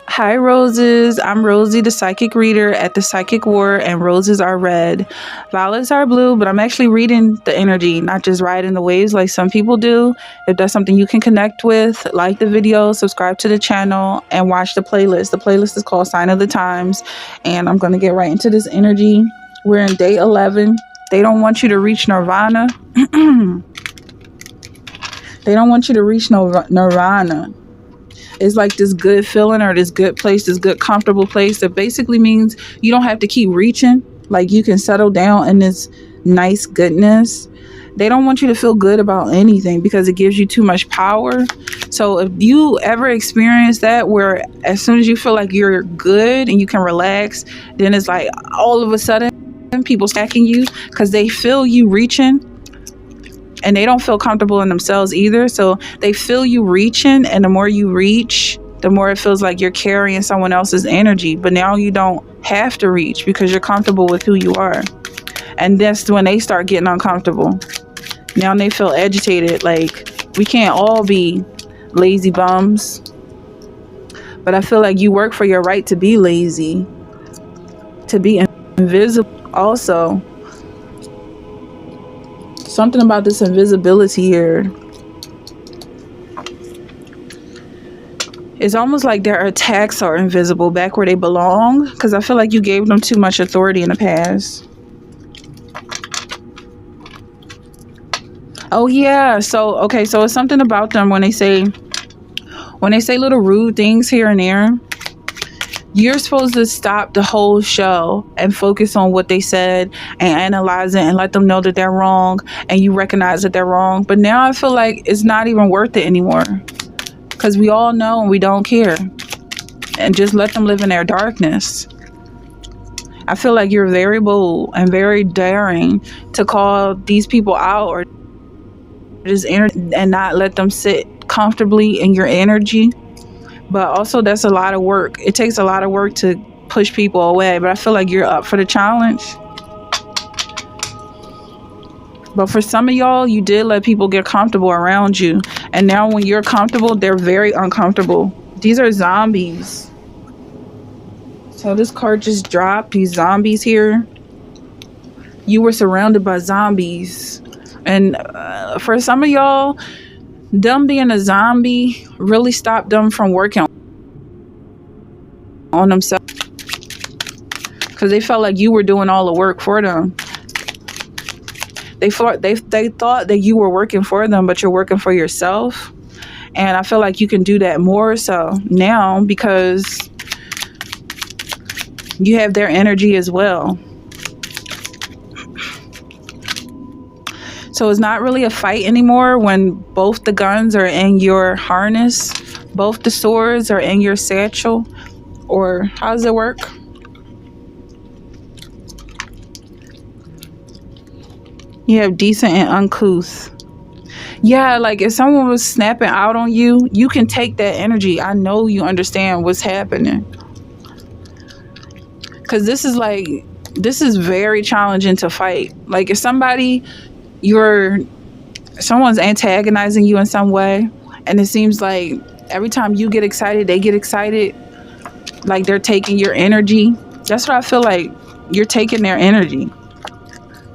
Hi, roses. I'm Rosie, the psychic reader at the Psychic War, and roses are red. Violets are blue, but I'm actually reading the energy, not just riding the waves like some people do. If that's something you can connect with, like the video, subscribe to the channel, and watch the playlist. The playlist is called Sign of the Times, and I'm going to get right into this energy. We're in day 11. They don't want you to reach Nirvana. They don't want you to reach Nirvana. It's like this good feeling or this good place, this good comfortable place that basically means you don't have to keep reaching. Like you can settle down in this nice goodness. They don't want you to feel good about anything because it gives you too much power. So if you ever experience that where as soon as you feel like you're good and you can relax, then it's like all of a sudden people stacking you because they feel you reaching. And they don't feel comfortable in themselves either. So they feel you reaching. And the more you reach, the more it feels like you're carrying someone else's energy. But now you don't have to reach because you're comfortable with who you are. And that's when they start getting uncomfortable. Now they feel agitated. Like, we can't all be lazy bums. But I feel like you work for your right to be lazy, to be invisible also. Something about this invisibility here. It's almost like their attacks are invisible back where they belong. Because I feel like you gave them too much authority in the past. Oh yeah. So it's something about them when they say little rude things here and there. You're supposed to stop the whole show and focus on what they said and analyze it and let them know that they're wrong and you recognize that they're wrong. But now I feel like it's not even worth it anymore because we all know and we don't care. And just let them live in their darkness. I feel like you're very bold and very daring to call these people out or just and not let them sit comfortably in your energy. But also that's a lot of work. It takes a lot of work to push people away. But I feel like you're up for the challenge. But for some of y'all, you did let people get comfortable around you. And now when you're comfortable, they're very uncomfortable. These are zombies. So this card just dropped. These zombies here. You were surrounded by zombies. And for some of y'all, them being a zombie really stopped them from working on themselves because they felt like you were doing all the work for them. They thought that you were working for them, but you're working for yourself. And I feel like you can do that more so now because you have their energy as well. So it's not really a fight anymore when both the guns are in your harness, both the swords are in your satchel, or how does it work? You have decent and uncouth. Yeah, like if someone was snapping out on you, you can take that energy. I know you understand what's happening. Because this is very challenging to fight. Like if someone's antagonizing you in some way and it seems like every time you get excited they get excited, like they're taking your energy. That's what I feel like. You're taking their energy.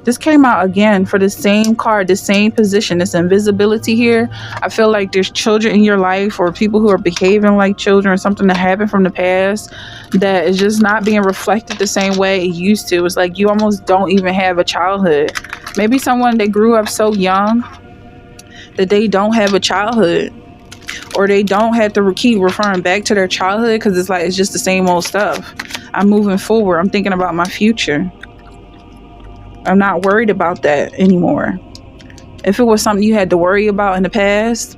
This came out again for the same card, the same position, this invisibility here. I feel like there's children in your life or people who are behaving like children or something that happened from the past that is just not being reflected the same way it used to. It's like you almost don't even have a childhood. Maybe someone that grew up so young that they don't have a childhood, or they don't have to keep referring back to their childhood because it's like it's just the same old stuff. I'm moving forward. I'm thinking about my future. I'm not worried about that anymore. If it was something you had to worry about in the past,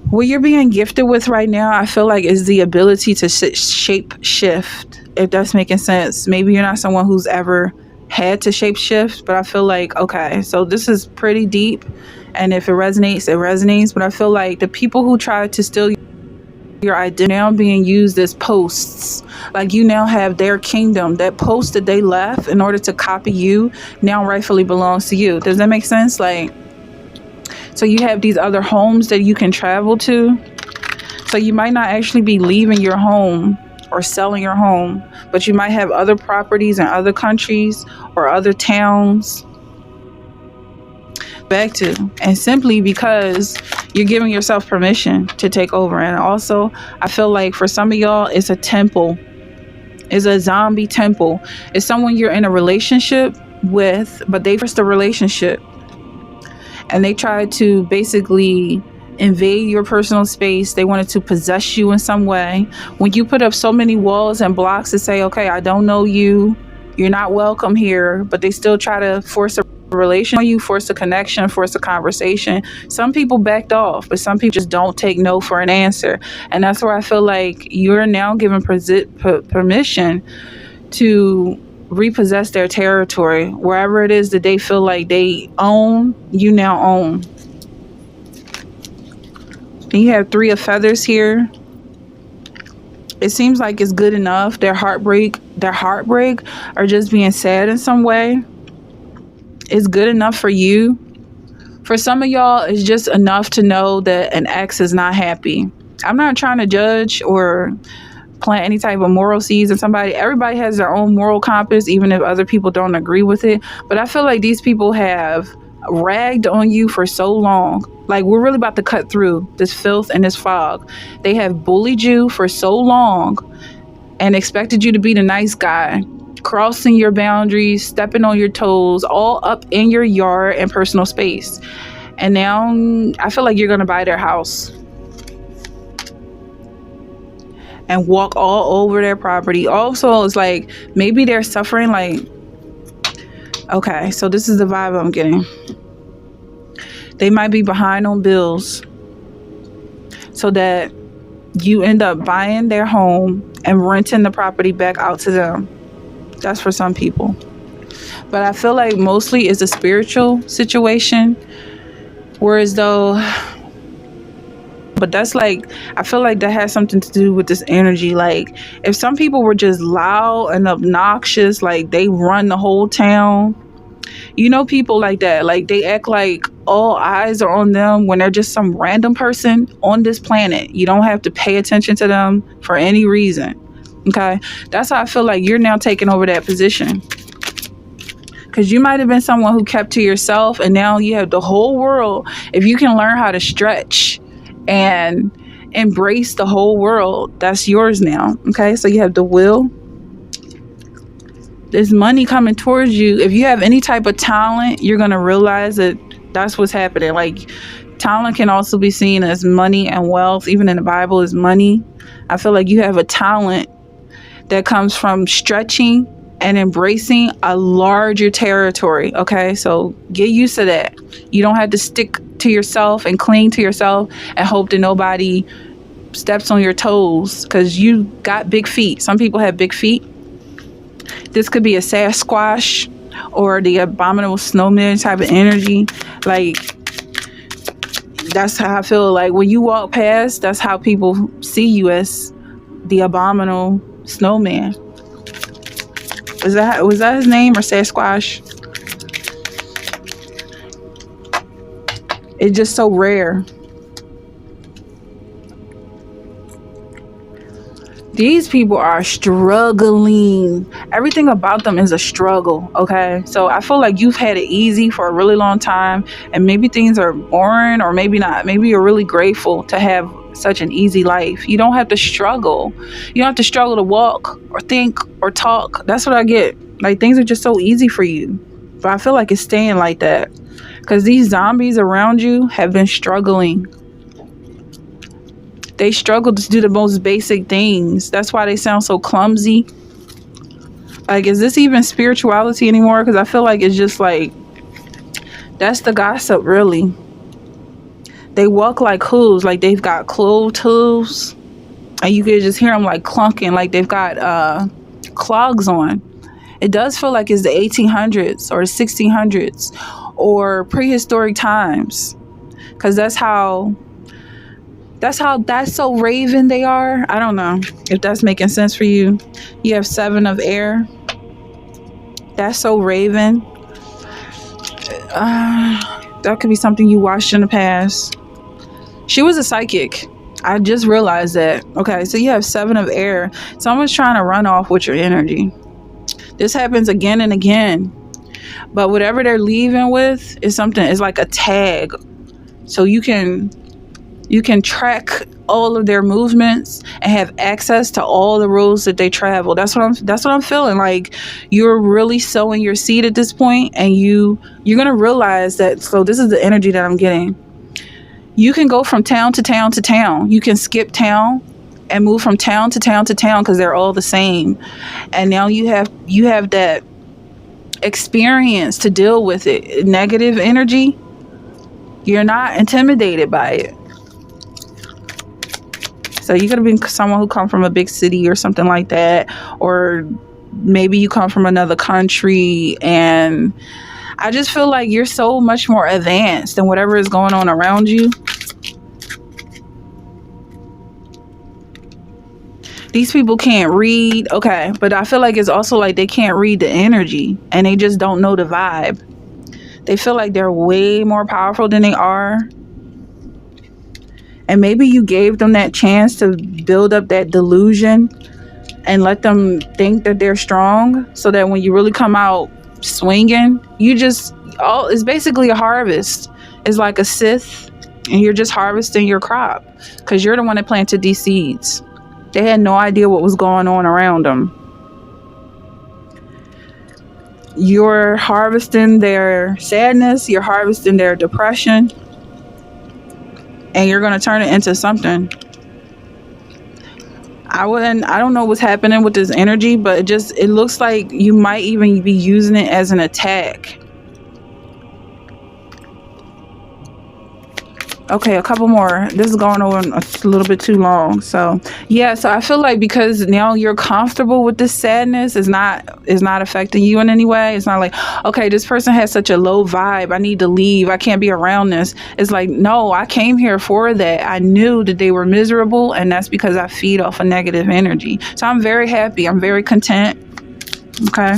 what you're being gifted with right now, I feel like is the ability to shape shift, if that's making sense. Maybe you're not someone who's ever had to shape shift, but I feel like, okay, so this is pretty deep. And if it resonates, it resonates. But I feel like the people who try to steal your identity now being used as posts. Like you now have their kingdom. That post that they left in order to copy you now rightfully belongs to you. Does that make sense? Like, So you have these other homes that you can travel to. So you might not actually be leaving your home or selling your home, but you might have other properties in other countries or other towns back to. And simply because you're giving yourself permission to take over. And also, I feel like for some of y'all, it's a temple. It's a zombie temple. It's someone you're in a relationship with, but they forced the relationship. And they tried to basically invade your personal space. They wanted to possess you in some way. When you put up so many walls and blocks to say, okay, I don't know you, you're not welcome here, but they still try to force a relation on you, force a connection, force a conversation. Some people backed off, but some people just don't take no for an answer. And that's where I feel like you're now given permission to repossess their territory. Wherever it is that they feel like they own, you now own. And you have 3 of feathers here. It seems like it's good enough. Their heartbreak or just being sad in some way is good enough for you. For some of y'all, it's just enough to know that an ex is not happy. I'm not trying to judge or plant any type of moral seeds in somebody. Everybody has their own moral compass, even if other people don't agree with it. But I feel like these people have ragged on you for so long. Like, we're really about to cut through this filth and this fog. They have bullied you for so long and expected you to be the nice guy, crossing your boundaries, stepping on your toes, all up in your yard and personal space. And now I feel like you're going to buy their house and walk all over their property. Also, it's like maybe they're suffering. Like, okay, so this is the vibe I'm getting. They might be behind on bills, so that you end up buying their home and renting the property back out to them. That's for some people. But I feel like mostly it's a spiritual situation. Whereas though, but that's like, I feel like that has something to do with this energy. Like, if some people were just loud and obnoxious, like they run the whole town, you know, people like that, like they act like all eyes are on them when they're just some random person on this planet. You don't have to pay attention to them for any reason. Okay, that's how I feel like you're now taking over that position. Because you might have been someone who kept to yourself, and now you have the whole world. If you can learn how to stretch and embrace the whole world, that's yours now. Okay, so you have the will. There's money coming towards you. If you have any type of talent, you're going to realize that that's what's happening. Like, talent can also be seen as money and wealth. Even in the Bible is money. I feel like you have a talent that comes from stretching and embracing a larger territory. Okay, so get used to that. You don't have to stick to yourself and cling to yourself and hope that nobody steps on your toes, because you got big feet. Some people have big feet. This could be a Sasquatch or the abominable snowman type of energy. Like, that's how I feel like when you walk past, that's how people see you, as the abominable snowman. Was that his name, or Sasquatch? It's just so rare. These people are struggling. Everything about them is a struggle, okay? So I feel like you've had it easy for a really long time, and maybe things are boring, or maybe not. Maybe you're really grateful to have such an easy life. You don't have to struggle. You don't have to struggle to walk or think or talk. That's what I get. Like, things are just so easy for you. But I feel like it's staying like that, because these zombies around you have been struggling. They struggle to do the most basic things. That's why they sound so clumsy. Like, is this even spirituality anymore? Because I feel like it's just like, that's the gossip, really. They walk like hooves, like they've got closed hooves. And you could just hear them like clunking, like they've got clogs on. It does feel like it's the 1800s or the 1600s or prehistoric times. Because that's so raven they are. I don't know if that's making sense for you. You have 7 of air. That's so raven. That could be something you watched in the past. She was a psychic. I just realized that. Okay, so you have 7 of air. Someone's trying to run off with your energy. This happens again and again. But whatever they're leaving with is something, is like a tag. So you can track all of their movements and have access to all the roads that they travel. That's what I'm feeling. Like, you're really sowing your seed at this point, and you're gonna realize that. So this is the energy that I'm getting. You can go from town to town to town. You can skip town and move from town to town to town because they're all the same. And now you have that experience to deal with it. Negative energy, you're not intimidated by it. So you're going to be someone who come from a big city or something like that, or maybe you come from another country, and I just feel like you're so much more advanced than whatever is going on around you. These people can't read, okay, but I feel like it's also like they can't read the energy, and they just don't know the vibe. They feel like they're way more powerful than they are. And maybe you gave them that chance to build up that delusion and let them think that they're strong, so that when you really come out swinging, it's basically a harvest. It's like a Sith, and you're just harvesting your crop because you're the one that planted these seeds. They had no idea what was going on around them. You're harvesting their sadness, you're harvesting their depression, and you're going to turn it into something. I don't know what's happening with this energy, but it looks like you might even be using it as an attack. Okay, a couple more. This is going on a little bit too long. So yeah, so I feel like because now you're comfortable with this sadness, is not affecting you in any way. It's not like, okay, this person has such a low vibe, I need to leave, I can't be around this. It's like, no, I came here for that. I knew that they were miserable, and that's because I feed off of negative energy. So I'm very happy. I'm very content. Okay.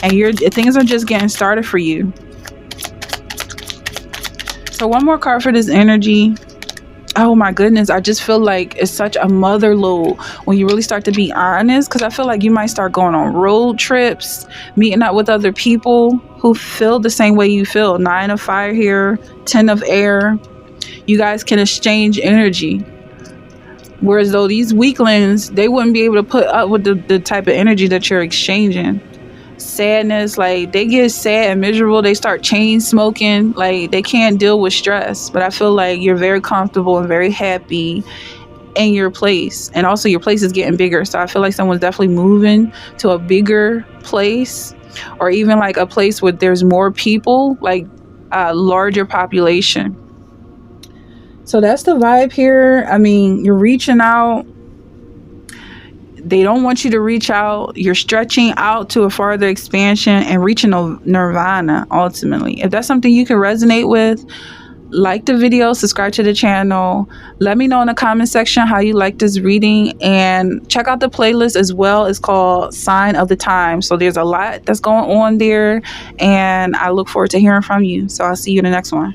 And things are just getting started for you. So one more card for this energy. Oh my goodness, I just feel like it's such a mother lode when you really start to be honest, because I feel like you might start going on road trips, meeting up with other people who feel the same way you feel. 9 of fire here, 10 of air. You guys can exchange energy. Whereas though these weaklings, they wouldn't be able to put up with the type of energy that you're exchanging. Sadness, like they get sad and miserable, they start chain smoking, like they can't deal with stress. But I feel like you're very comfortable and very happy in your place, and also your place is getting bigger. So I feel like someone's definitely moving to a bigger place, or even like a place where there's more people, like a larger population. So that's the vibe here. I mean, you're reaching out. They don't want you to reach out. You're stretching out to a farther expansion and reaching Nirvana ultimately. If that's something you can resonate with, like the video, subscribe to the channel. Let me know in the comment section how you like this reading, and check out the playlist as well. It's called Sign of the Time. So there's a lot that's going on there, and I look forward to hearing from you. So I'll see you in the next one.